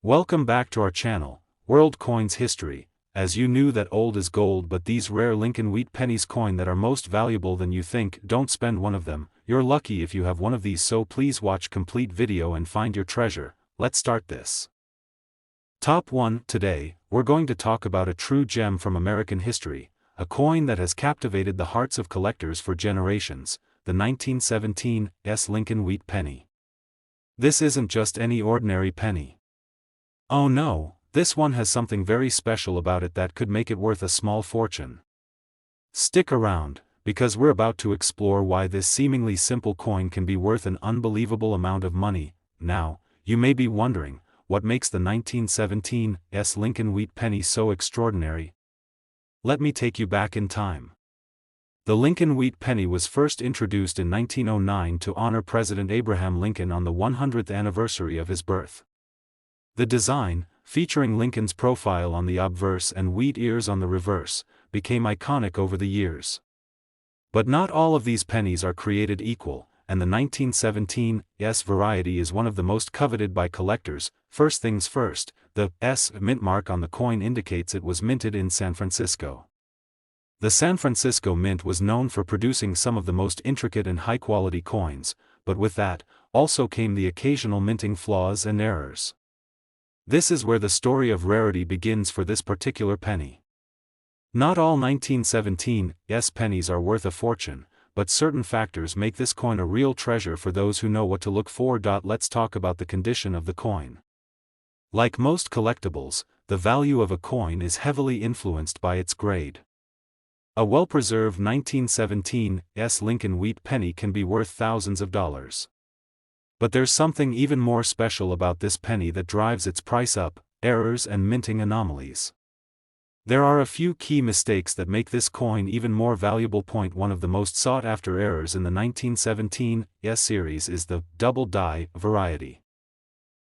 Welcome back to our channel, World Coins History. As you knew that old is gold, but these rare Lincoln Wheat pennies coin that are most valuable than you think, don't spend one of them. You're lucky if you have one of these, so please watch complete video and find your treasure. Let's start this. Top 1. Today, we're going to talk about a true gem from American history, a coin that has captivated the hearts of collectors for generations, the 1917 Lincoln Wheat penny. This isn't just any ordinary penny. Oh no, this one has something very special about it that could make it worth a small fortune. Stick around, because we're about to explore why this seemingly simple coin can be worth an unbelievable amount of money. Now, you may be wondering, what makes the 1917 Lincoln Wheat penny so extraordinary? Let me take you back in time. The Lincoln Wheat penny was first introduced in 1909 to honor President Abraham Lincoln on the 100th anniversary of his birth. The design, featuring Lincoln's profile on the obverse and wheat ears on the reverse, became iconic over the years. But not all of these pennies are created equal, and the 1917 variety is one of the most coveted by collectors. First things first, the S mint mark on the coin indicates it was minted in San Francisco. The San Francisco Mint was known for producing some of the most intricate and high-quality coins, but with that, also came the occasional minting flaws and errors. This is where the story of rarity begins for this particular penny. Not all 1917 pennies are worth a fortune, but certain factors make this coin a real treasure for those who know what to look for. Let's talk about the condition of the coin. Like most collectibles, the value of a coin is heavily influenced by its grade. A well-preserved 1917 Lincoln Wheat penny can be worth thousands of dollars. But there's something even more special about this penny that drives its price up: errors and minting anomalies. There are a few key mistakes that make this coin even more valuable. Point 1. Of the most sought-after errors in the 1917 series is the double die variety.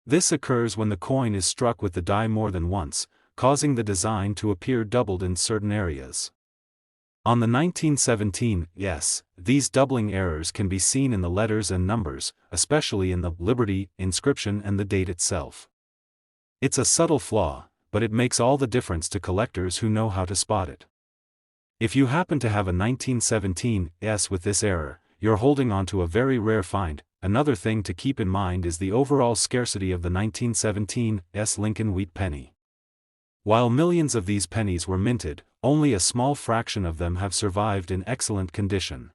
This occurs when the coin is struck with the die more than once, causing the design to appear doubled in certain areas. On the 1917 these doubling errors can be seen in the letters and numbers, especially in the Liberty inscription and the date itself. It's a subtle flaw, but it makes all the difference to collectors who know how to spot it. If you happen to have a 1917 with this error, you're holding on to a very rare find. Another thing to keep in mind is the overall scarcity of the 1917 Lincoln Wheat penny. While millions of these pennies were minted, only a small fraction of them have survived in excellent condition.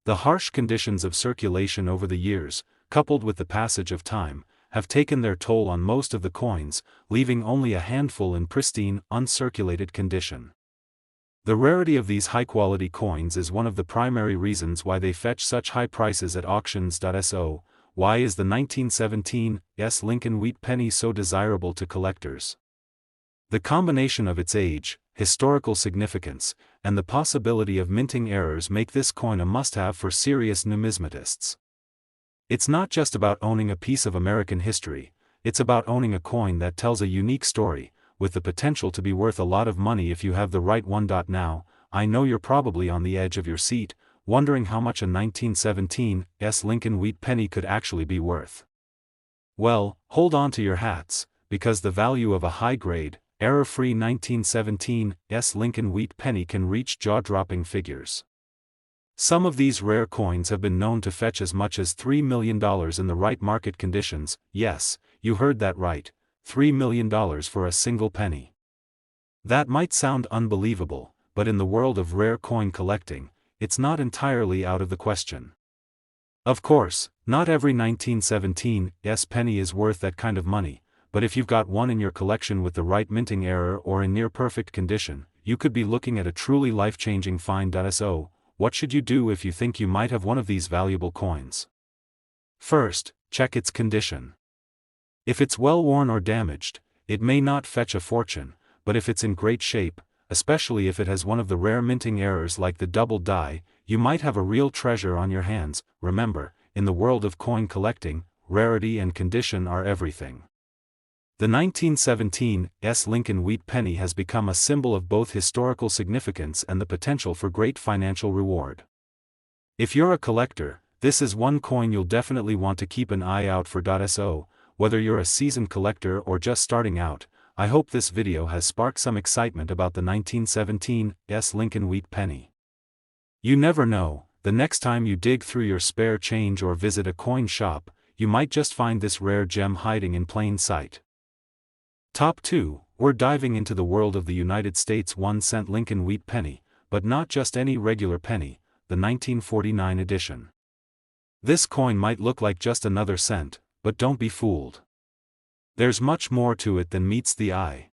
The harsh conditions of circulation over the years, coupled with the passage of time, have taken their toll on most of the coins, leaving only a handful in pristine, uncirculated condition. The rarity of these high-quality coins is one of the primary reasons why they fetch such high prices at auctions. So, why is the 1917 Lincoln Wheat penny so desirable to collectors? The combination of its age, historical significance, and the possibility of minting errors make this coin a must-have for serious numismatists. It's not just about owning a piece of American history, it's about owning a coin that tells a unique story, with the potential to be worth a lot of money if you have the right one. Now, I know you're probably on the edge of your seat, wondering how much a 1917 Lincoln Wheat penny could actually be worth. Well, hold on to your hats, because the value of a high-grade, error-free 1917 Lincoln Wheat penny can reach jaw-dropping figures. Some of these rare coins have been known to fetch as much as $3 million in the right market conditions. Yes, you heard that right, $3 million for a single penny. That might sound unbelievable, but in the world of rare coin collecting, it's not entirely out of the question. Of course, not every 1917 penny is worth that kind of money, but if you've got one in your collection with the right minting error or in near-perfect condition, you could be looking at a truly life-changing find. So, what should you do if you think you might have one of these valuable coins? First, check its condition. If it's well-worn or damaged, it may not fetch a fortune, but if it's in great shape, especially if it has one of the rare minting errors like the double die, you might have a real treasure on your hands. Remember, in the world of coin collecting, rarity and condition are everything. The 1917 Lincoln Wheat penny has become a symbol of both historical significance and the potential for great financial reward. If you're a collector, this is one coin you'll definitely want to keep an eye out for. So, Whether you're a seasoned collector or just starting out, I hope this video has sparked some excitement about the 1917 Lincoln Wheat penny. You never know, the next time you dig through your spare change or visit a coin shop, you might just find this rare gem hiding in plain sight. Top 2, we're diving into the world of the United States 1-cent Lincoln Wheat penny, but not just any regular penny, the 1949 edition. This coin might look like just another cent, but don't be fooled. There's much more to it than meets the eye.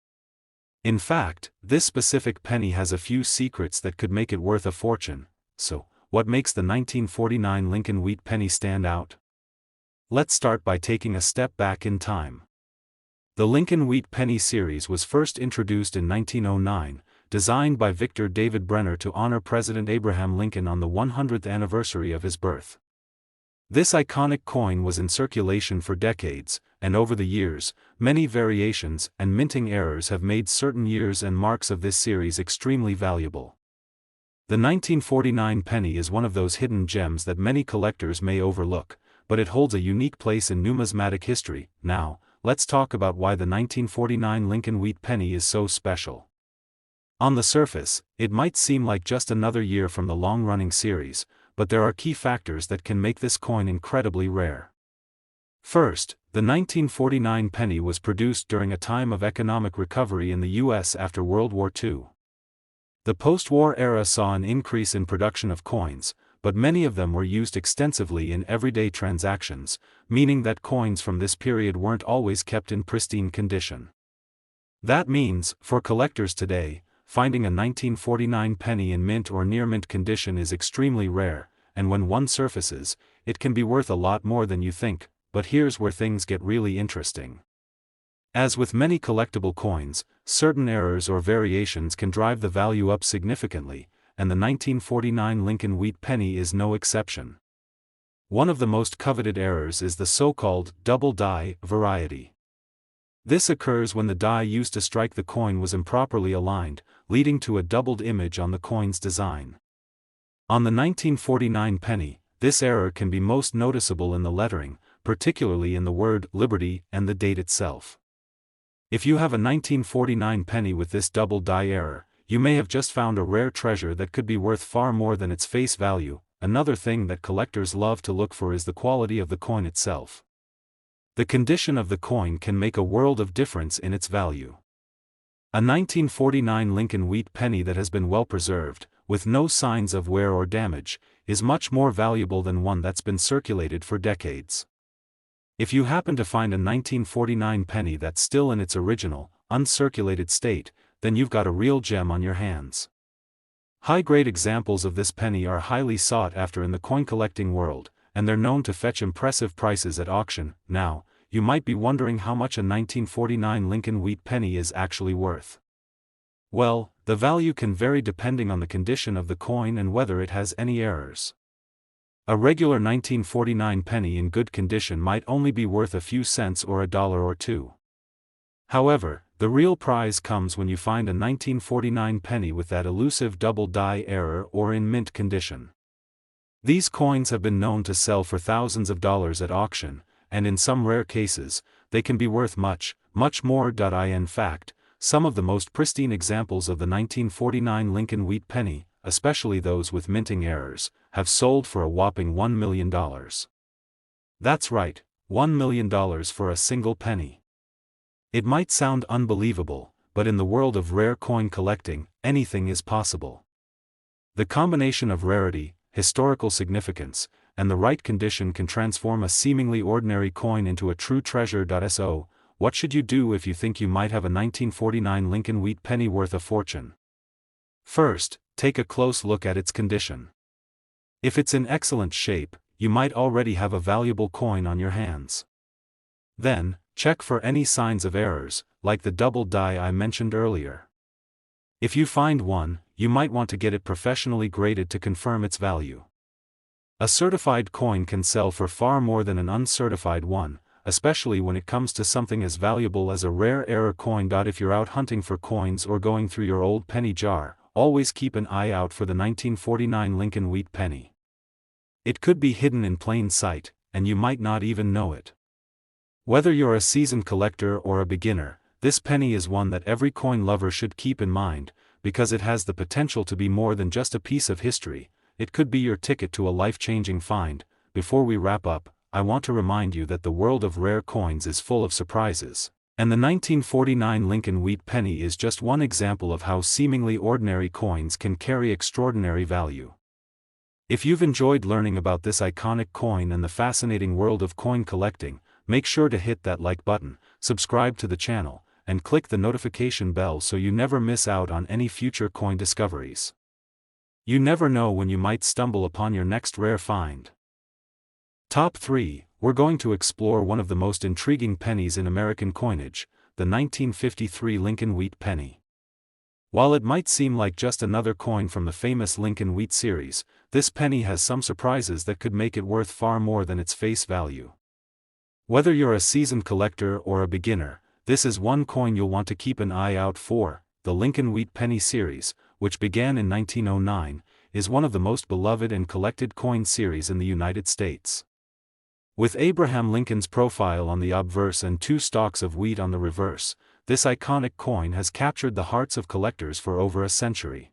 In fact, this specific penny has a few secrets that could make it worth a fortune. So, what makes the 1949 Lincoln Wheat penny stand out? Let's start by taking a step back in time. The Lincoln Wheat penny series was first introduced in 1909, designed by Victor David Brenner to honor President Abraham Lincoln on the 100th anniversary of his birth. This iconic coin was in circulation for decades, and over the years, many variations and minting errors have made certain years and marks of this series extremely valuable. The 1949 penny is one of those hidden gems that many collectors may overlook, but it holds a unique place in numismatic history. Now, let's talk about why the 1949 Lincoln Wheat penny is so special. On the surface, it might seem like just another year from the long-running series, but there are key factors that can make this coin incredibly rare. First, the 1949 penny was produced during a time of economic recovery in the U.S. after World War II. The post-war era saw an increase in production of coins, but many of them were used extensively in everyday transactions, meaning that coins from this period weren't always kept in pristine condition. That means, for collectors today, finding a 1949 penny in mint or near-mint condition is extremely rare, and when one surfaces, it can be worth a lot more than you think, but here's where things get really interesting. As with many collectible coins, certain errors or variations can drive the value up significantly, and the 1949 Lincoln Wheat penny is no exception. One of the most coveted errors is the so-called double die variety. This occurs when the die used to strike the coin was improperly aligned, leading to a doubled image on the coin's design. On the 1949 penny, this error can be most noticeable in the lettering, particularly in the word Liberty and the date itself. If you have a 1949 penny with this double die error, you may have just found a rare treasure that could be worth far more than its face value. Another thing that collectors love to look for is the quality of the coin itself. The condition of the coin can make a world of difference in its value. A 1949 Lincoln Wheat penny that has been well preserved, with no signs of wear or damage, is much more valuable than one that's been circulated for decades. If you happen to find a 1949 penny that's still in its original, uncirculated state, then you've got a real gem on your hands. High-grade examples of this penny are highly sought after in the coin collecting world, and they're known to fetch impressive prices at auction. Now, you might be wondering how much a 1949 Lincoln Wheat penny is actually worth. Well, the value can vary depending on the condition of the coin and whether it has any errors. A regular 1949 penny in good condition might only be worth a few cents or a dollar or two. However, the real prize comes when you find a 1949 penny with that elusive double die error or in mint condition. These coins have been known to sell for thousands of dollars at auction, and in some rare cases, they can be worth much, much more. In fact, some of the most pristine examples of the 1949 Lincoln Wheat penny, especially those with minting errors, have sold for a whopping $1 million. That's right, $1 million for a single penny. It might sound unbelievable, but in the world of rare coin collecting, anything is possible. The combination of rarity, historical significance, and the right condition can transform a seemingly ordinary coin into a true treasure. So, what should you do if you think you might have a 1949 Lincoln Wheat penny worth a fortune? First, take a close look at its condition. If it's in excellent shape, you might already have a valuable coin on your hands. Then, check for any signs of errors, like the double die I mentioned earlier. If you find one, you might want to get it professionally graded to confirm its value. A certified coin can sell for far more than an uncertified one, especially when it comes to something as valuable as a rare error coin. If you're out hunting for coins or going through your old penny jar, always keep an eye out for the 1949 Lincoln Wheat penny. It could be hidden in plain sight, and you might not even know it. Whether you're a seasoned collector or a beginner, this penny is one that every coin lover should keep in mind, because it has the potential to be more than just a piece of history. It could be your ticket to a life-changing find. Before we wrap up, I want to remind you that the world of rare coins is full of surprises, and the 1949 Lincoln Wheat penny is just one example of how seemingly ordinary coins can carry extraordinary value. If you've enjoyed learning about this iconic coin and the fascinating world of coin collecting, make sure to hit that like button, subscribe to the channel, and click the notification bell so you never miss out on any future coin discoveries. You never know when you might stumble upon your next rare find. Top 3, we're going to explore one of the most intriguing pennies in American coinage, the 1953 Lincoln Wheat penny. While it might seem like just another coin from the famous Lincoln Wheat series, this penny has some surprises that could make it worth far more than its face value. Whether you're a seasoned collector or a beginner, this is one coin you'll want to keep an eye out for. The Lincoln Wheat penny series, which began in 1909, is one of the most beloved and collected coin series in the United States. With Abraham Lincoln's profile on the obverse and 2 stalks of wheat on the reverse, this iconic coin has captured the hearts of collectors for over a century.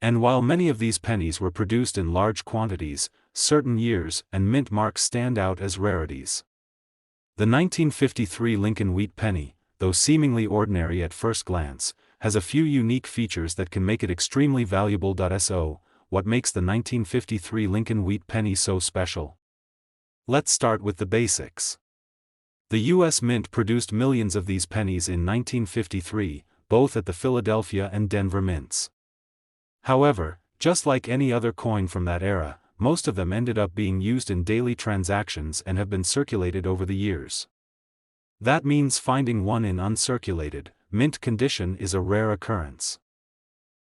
And while many of these pennies were produced in large quantities, certain years and mint marks stand out as rarities. The 1953 Lincoln Wheat penny, though seemingly ordinary at first glance, has a few unique features that can make it extremely valuable. So, what makes the 1953 Lincoln Wheat penny so special? Let's start with the basics. The U.S. Mint produced millions of these pennies in 1953, both at the Philadelphia and Denver mints. However, just like any other coin from that era, most of them ended up being used in daily transactions and have been circulated over the years. That means finding one in uncirculated, mint condition is a rare occurrence.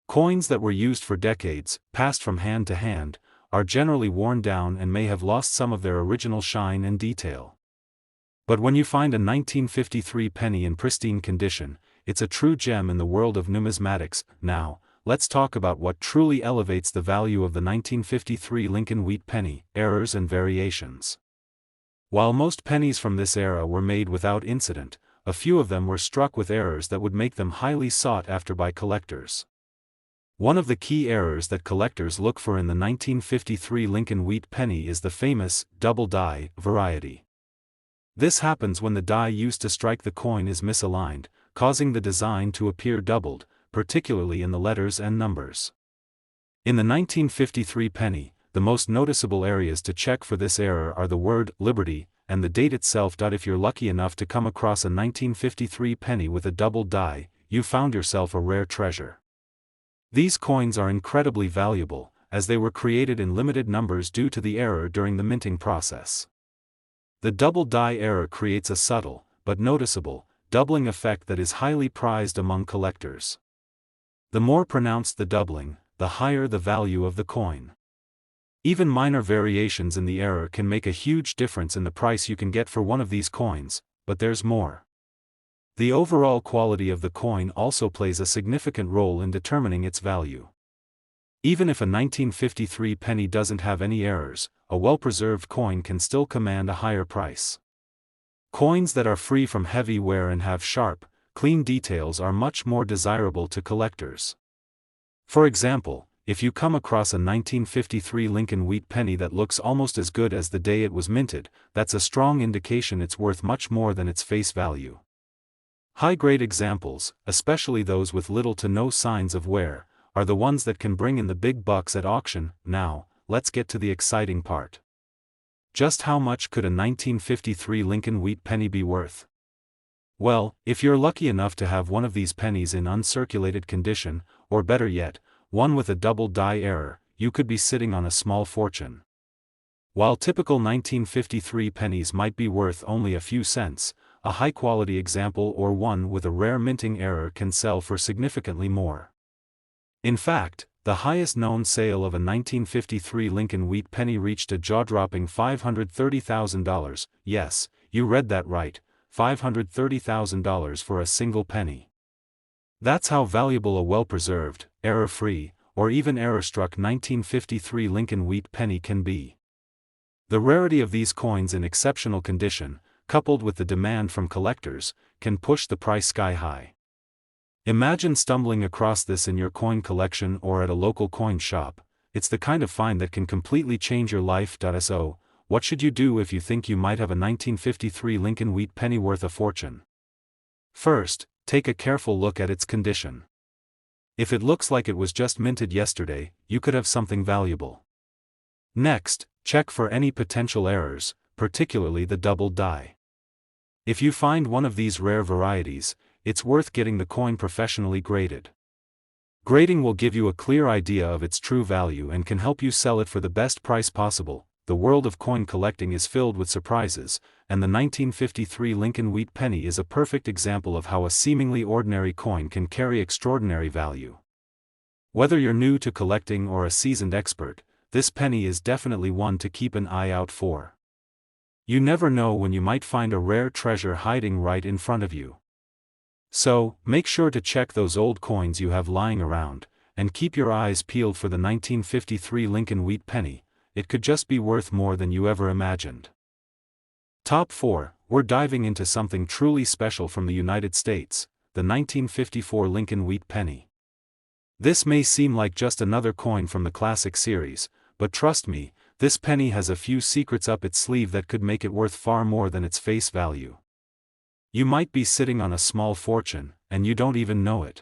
Coins that were used for decades, passed from hand to hand, are generally worn down and may have lost some of their original shine and detail. But when you find a 1953 penny in pristine condition, it's a true gem in the world of numismatics. Now, let's talk about what truly elevates the value of the 1953 Lincoln Wheat penny: errors and variations. While most pennies from this era were made without incident, a few of them were struck with errors that would make them highly sought after by collectors. One of the key errors that collectors look for in the 1953 Lincoln Wheat penny is the famous double die variety. This happens when the die used to strike the coin is misaligned, causing the design to appear doubled, particularly in the letters and numbers. In the 1953 penny, the most noticeable areas to check for this error are the word Liberty and the date itself. If you're lucky enough to come across a 1953 penny with a double die, you found yourself a rare treasure. These coins are incredibly valuable, as they were created in limited numbers due to the error during the minting process. The double die error creates a subtle, but noticeable, doubling effect that is highly prized among collectors. The more pronounced the doubling, the higher the value of the coin. Even minor variations in the error can make a huge difference in the price you can get for one of these coins, but there's more. The overall quality of the coin also plays a significant role in determining its value. Even if a 1953 penny doesn't have any errors, a well-preserved coin can still command a higher price. Coins that are free from heavy wear and have sharp, clean details are much more desirable to collectors. For example, if you come across a 1953 Lincoln Wheat penny that looks almost as good as the day it was minted, that's a strong indication it's worth much more than its face value. High-grade examples, especially those with little to no signs of wear, are the ones that can bring in the big bucks at auction. Now, let's get to the exciting part. Just how much could a 1953 Lincoln Wheat penny be worth? Well, if you're lucky enough to have one of these pennies in uncirculated condition, or better yet, one with a double die error, you could be sitting on a small fortune. While typical 1953 pennies might be worth only a few cents, a high-quality example or one with a rare minting error can sell for significantly more. In fact, the highest known sale of a 1953 Lincoln Wheat penny reached a jaw-dropping $530,000. Yes, you read that right, $530,000 for a single penny. That's how valuable a well-preserved, error-free, or even error-struck 1953 Lincoln Wheat penny can be. The rarity of these coins in exceptional condition, coupled with the demand from collectors, can push the price sky high. Imagine stumbling across this in your coin collection or at a local coin shop. It's the kind of find that can completely change your life. So, what should you do if you think you might have a 1953 Lincoln wheat penny worth a fortune? First, take a careful look at its condition. If it looks like it was just minted yesterday, you could have something valuable. Next, check for any potential errors, particularly the double die. If you find one of these rare varieties, it's worth getting the coin professionally graded. Grading will give you a clear idea of its true value and can help you sell it for the best price possible. The world of coin collecting is filled with surprises, and the 1953 Lincoln wheat penny is a perfect example of how a seemingly ordinary coin can carry extraordinary value. Whether you're new to collecting or a seasoned expert, this penny is definitely one to keep an eye out for. You never know when you might find a rare treasure hiding right in front of you. So, make sure to check those old coins you have lying around, and keep your eyes peeled for the 1953 Lincoln wheat penny. It could just be worth more than you ever imagined. Top 4, we're diving into something truly special from the United States, the 1954 Lincoln wheat penny. This may seem like just another coin from the classic series, but trust me, this penny has a few secrets up its sleeve that could make it worth far more than its face value. You might be sitting on a small fortune, and you don't even know it.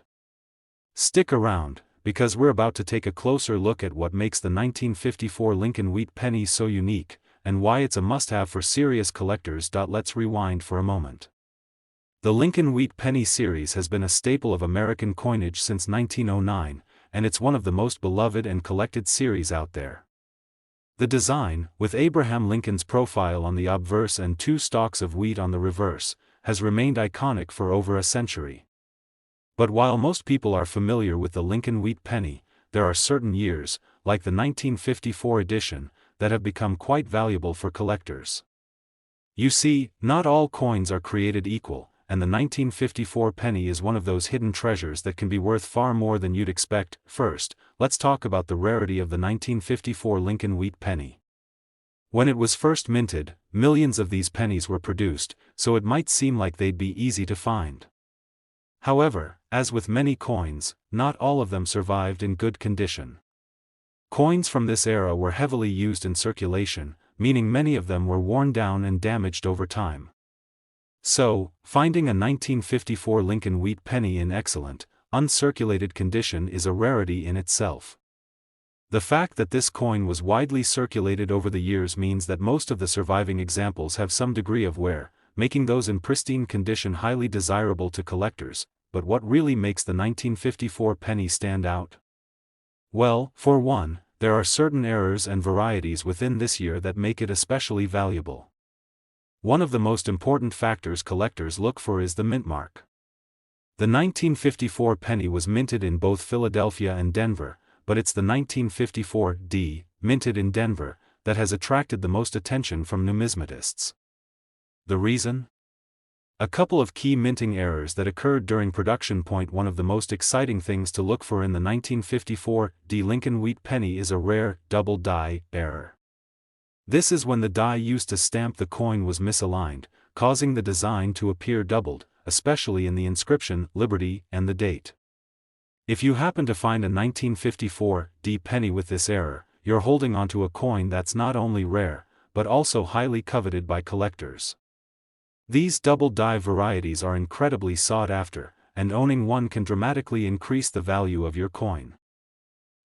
Stick around, because we're about to take a closer look at what makes the 1954 Lincoln wheat penny so unique, and why it's a must-have for serious collectors. Let's rewind for a moment. The Lincoln wheat penny series has been a staple of American coinage since 1909, and it's one of the most beloved and collected series out there. The design, with Abraham Lincoln's profile on the obverse and 2 stalks of wheat on the reverse, has remained iconic for over a century. But while most people are familiar with the Lincoln wheat penny, there are certain years, like the 1954 edition, that have become quite valuable for collectors. You see, not all coins are created equal, and the 1954 penny is one of those hidden treasures that can be worth far more than you'd expect. First, let's talk about the rarity of the 1954 Lincoln wheat penny. When it was first minted, millions of these pennies were produced, so it might seem like they'd be easy to find. However, as with many coins, not all of them survived in good condition. Coins from this era were heavily used in circulation, meaning many of them were worn down and damaged over time. So, finding a 1954 Lincoln wheat penny in excellent, uncirculated condition is a rarity in itself. The fact that this coin was widely circulated over the years means that most of the surviving examples have some degree of wear, making those in pristine condition highly desirable to collectors. But what really makes the 1954 penny stand out? Well, for one, there are certain errors and varieties within this year that make it especially valuable. One of the most important factors collectors look for is the mint mark. The 1954 penny was minted in both Philadelphia and Denver, but it's the 1954 D, minted in Denver, that has attracted the most attention from numismatists. The reason? A couple of key minting errors that occurred during production. One of the most exciting things to look for in the 1954 D Lincoln wheat penny is a rare double die error. This is when the die used to stamp the coin was misaligned, causing the design to appear doubled, especially in the inscription, Liberty, and the date. If you happen to find a 1954 D penny with this error, you're holding onto a coin that's not only rare, but also highly coveted by collectors. These double die varieties are incredibly sought after, and owning one can dramatically increase the value of your coin.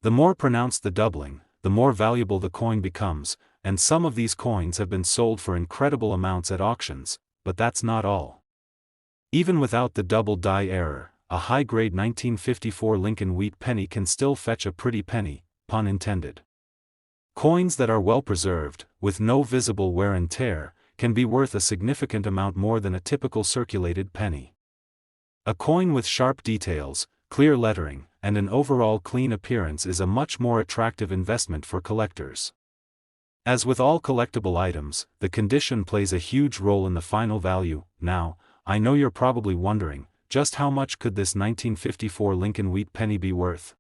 The more pronounced the doubling, the more valuable the coin becomes, and some of these coins have been sold for incredible amounts at auctions, but that's not all. Even without the double die error, a high-grade 1954 Lincoln wheat penny can still fetch a pretty penny, pun intended. Coins that are well preserved, with no visible wear and tear, can be worth a significant amount more than a typical circulated penny. A coin with sharp details, clear lettering, and an overall clean appearance is a much more attractive investment for collectors. As with all collectible items, the condition plays a huge role in the final value. Now, I know you're probably wondering, just how much could this 1954 Lincoln wheat penny be worth?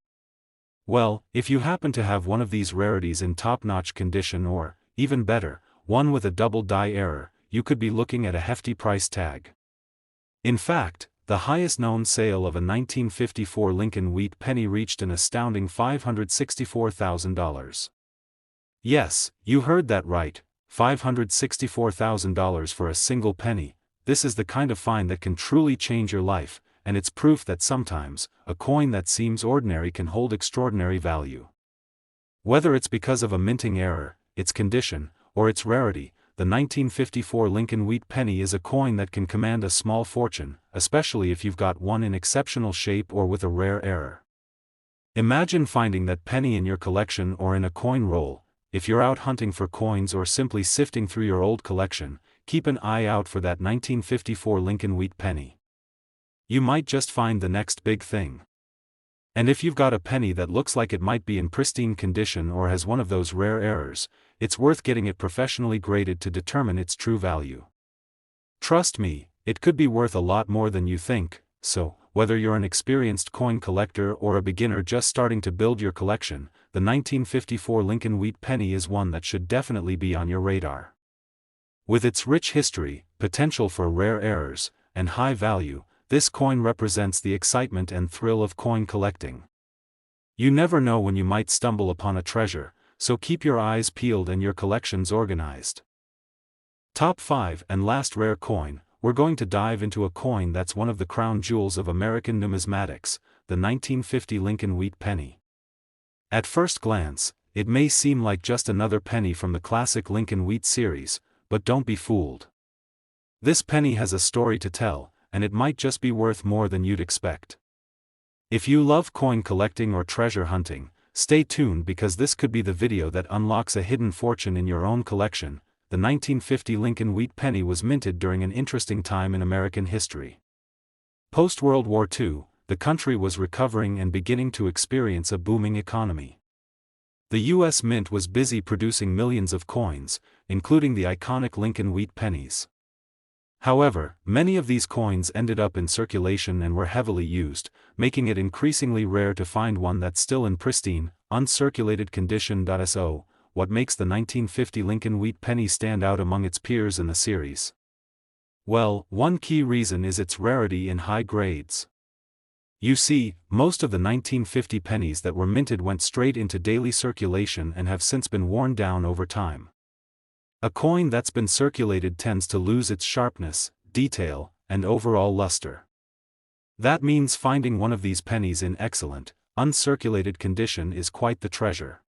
Well, if you happen to have one of these rarities in top-notch condition or, even better, one with a double die error, you could be looking at a hefty price tag. In fact, the highest known sale of a 1954 Lincoln wheat penny reached an astounding $564,000. Yes, you heard that right, $564,000 for a single penny. This is the kind of find that can truly change your life, and it's proof that sometimes, a coin that seems ordinary can hold extraordinary value. Whether it's because of a minting error, its condition, or its rarity, the 1954 Lincoln wheat penny is a coin that can command a small fortune, especially if you've got one in exceptional shape or with a rare error. Imagine finding that penny in your collection or in a coin roll. If you're out hunting for coins or simply sifting through your old collection, keep an eye out for that 1954 Lincoln wheat penny. You might just find the next big thing. And if you've got a penny that looks like it might be in pristine condition or has one of those rare errors, it's worth getting it professionally graded to determine its true value. Trust me, it could be worth a lot more than you think, so, whether you're an experienced coin collector or a beginner just starting to build your collection, the 1954 Lincoln wheat penny is one that should definitely be on your radar. With its rich history, potential for rare errors, and high value, this coin represents the excitement and thrill of coin collecting. You never know when you might stumble upon a treasure, so keep your eyes peeled and your collections organized. Top 5 and last rare coin, we're going to dive into a coin that's one of the crown jewels of American numismatics, the 1950 Lincoln wheat penny. At first glance, it may seem like just another penny from the classic Lincoln wheat series, but don't be fooled. This penny has a story to tell, and it might just be worth more than you'd expect. If you love coin collecting or treasure hunting, stay tuned because this could be the video that unlocks a hidden fortune in your own collection. The 1950 Lincoln wheat penny was minted during an interesting time in American history. Post-World War II, the country was recovering and beginning to experience a booming economy. The U.S. Mint was busy producing millions of coins, including the iconic Lincoln wheat pennies. However, many of these coins ended up in circulation and were heavily used, making it increasingly rare to find one that's still in pristine, uncirculated condition. So, what makes the 1950 Lincoln wheat penny stand out among its peers in the series? Well, one key reason is its rarity in high grades. You see, most of the 1950 pennies that were minted went straight into daily circulation and have since been worn down over time. A coin that's been circulated tends to lose its sharpness, detail, and overall luster. That means finding one of these pennies in excellent, uncirculated condition is quite the treasure.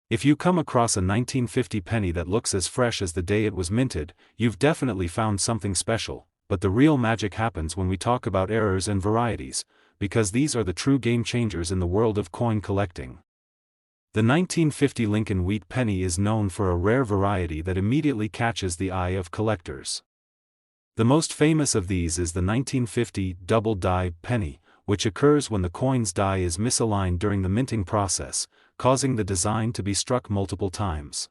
If you come across a 1950 penny that looks as fresh as the day it was minted, you've definitely found something special, but the real magic happens when we talk about errors and varieties, because these are the true game changers in the world of coin collecting. The 1950 Lincoln wheat penny is known for a rare variety that immediately catches the eye of collectors. The most famous of these is the 1950 double die penny, which occurs when the coin's die is misaligned during the minting process, causing the design to be struck multiple times.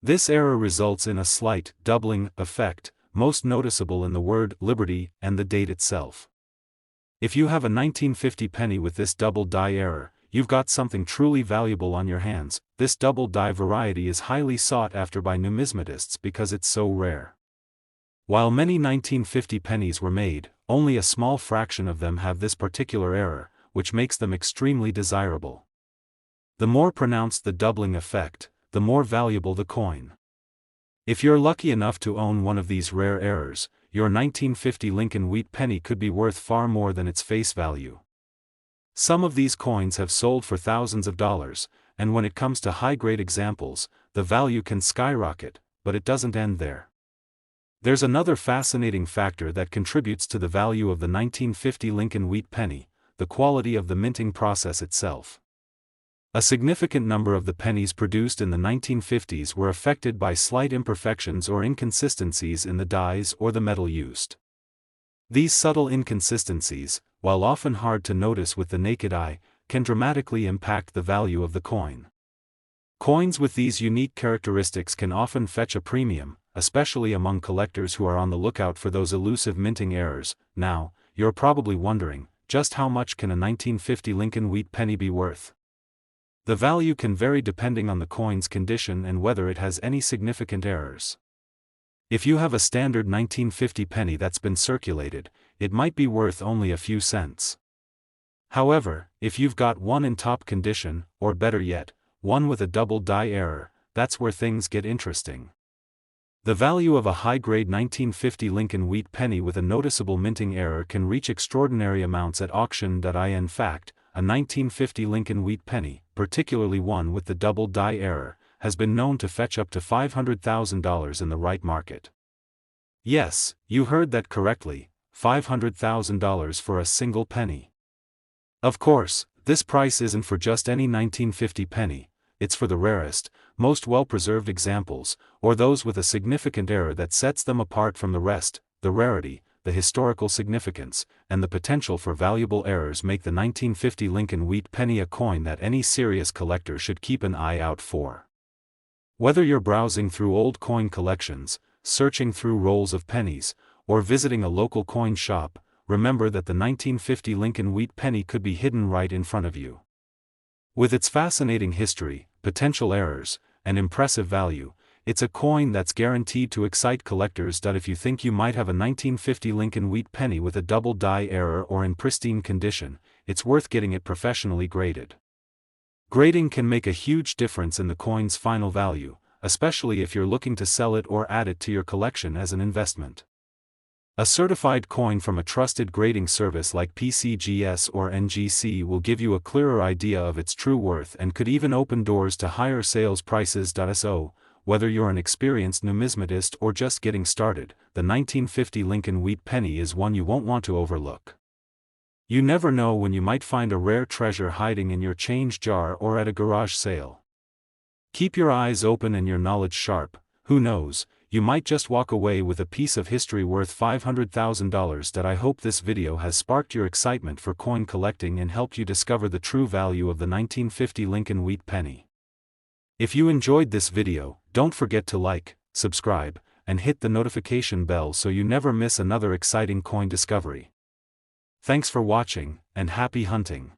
This error results in a slight doubling effect, most noticeable in the word Liberty and the date itself. If you have a 1950 penny with this double die error, you've got something truly valuable on your hands. This double die variety is highly sought after by numismatists because it's so rare. While many 1950 pennies were made, only a small fraction of them have this particular error, which makes them extremely desirable. The more pronounced the doubling effect, the more valuable the coin. If you're lucky enough to own one of these rare errors, your 1950 Lincoln wheat penny could be worth far more than its face value. Some of these coins have sold for thousands of dollars, and when it comes to high-grade examples, the value can skyrocket, but it doesn't end there. There's another fascinating factor that contributes to the value of the 1950 Lincoln wheat penny: the quality of the minting process itself. A significant number of the pennies produced in the 1950s were affected by slight imperfections or inconsistencies in the dies or the metal used. These subtle inconsistencies, while often hard to notice with the naked eye, can dramatically impact the value of the coin. Coins with these unique characteristics can often fetch a premium, especially among collectors who are on the lookout for those elusive minting errors. Now, you're probably wondering, just how much can a 1950 Lincoln wheat penny be worth? The value can vary depending on the coin's condition and whether it has any significant errors. If you have a standard 1950 penny that's been circulated, it might be worth only a few cents. However, if you've got one in top condition, or better yet, one with a double die error, that's where things get interesting. The value of a high-grade 1950 Lincoln wheat penny with a noticeable minting error can reach extraordinary amounts at auction. In fact, a 1950 Lincoln wheat penny, particularly one with the double die error, has been known to fetch up to $500,000 in the right market. Yes, you heard that correctly, $500,000 for a single penny. Of course, this price isn't for just any 1950 penny, it's for the rarest, most well-preserved examples, or those with a significant error that sets them apart from the rest. The rarity, the historical significance, and the potential for valuable errors make the 1950 Lincoln wheat penny a coin that any serious collector should keep an eye out for. Whether you're browsing through old coin collections, searching through rolls of pennies, or visiting a local coin shop, remember that the 1950 Lincoln wheat penny could be hidden right in front of you. With its fascinating history, potential errors, and impressive value, it's a coin that's guaranteed to excite collectors. If you think you might have a 1950 Lincoln wheat penny with a double die error or in pristine condition, it's worth getting it professionally graded. Grading can make a huge difference in the coin's final value, especially if you're looking to sell it or add it to your collection as an investment. A certified coin from a trusted grading service like PCGS or NGC will give you a clearer idea of its true worth and could even open doors to higher sales prices. So, whether you're an experienced numismatist or just getting started, the 1950 Lincoln wheat penny is one you won't want to overlook. You never know when you might find a rare treasure hiding in your change jar or at a garage sale. Keep your eyes open and your knowledge sharp. Who knows, you might just walk away with a piece of history worth $500,000. I hope this video has sparked your excitement for coin collecting and helped you discover the true value of the 1950 Lincoln wheat penny. If you enjoyed this video, don't forget to like, subscribe, and hit the notification bell so you never miss another exciting coin discovery. Thanks for watching, and happy hunting.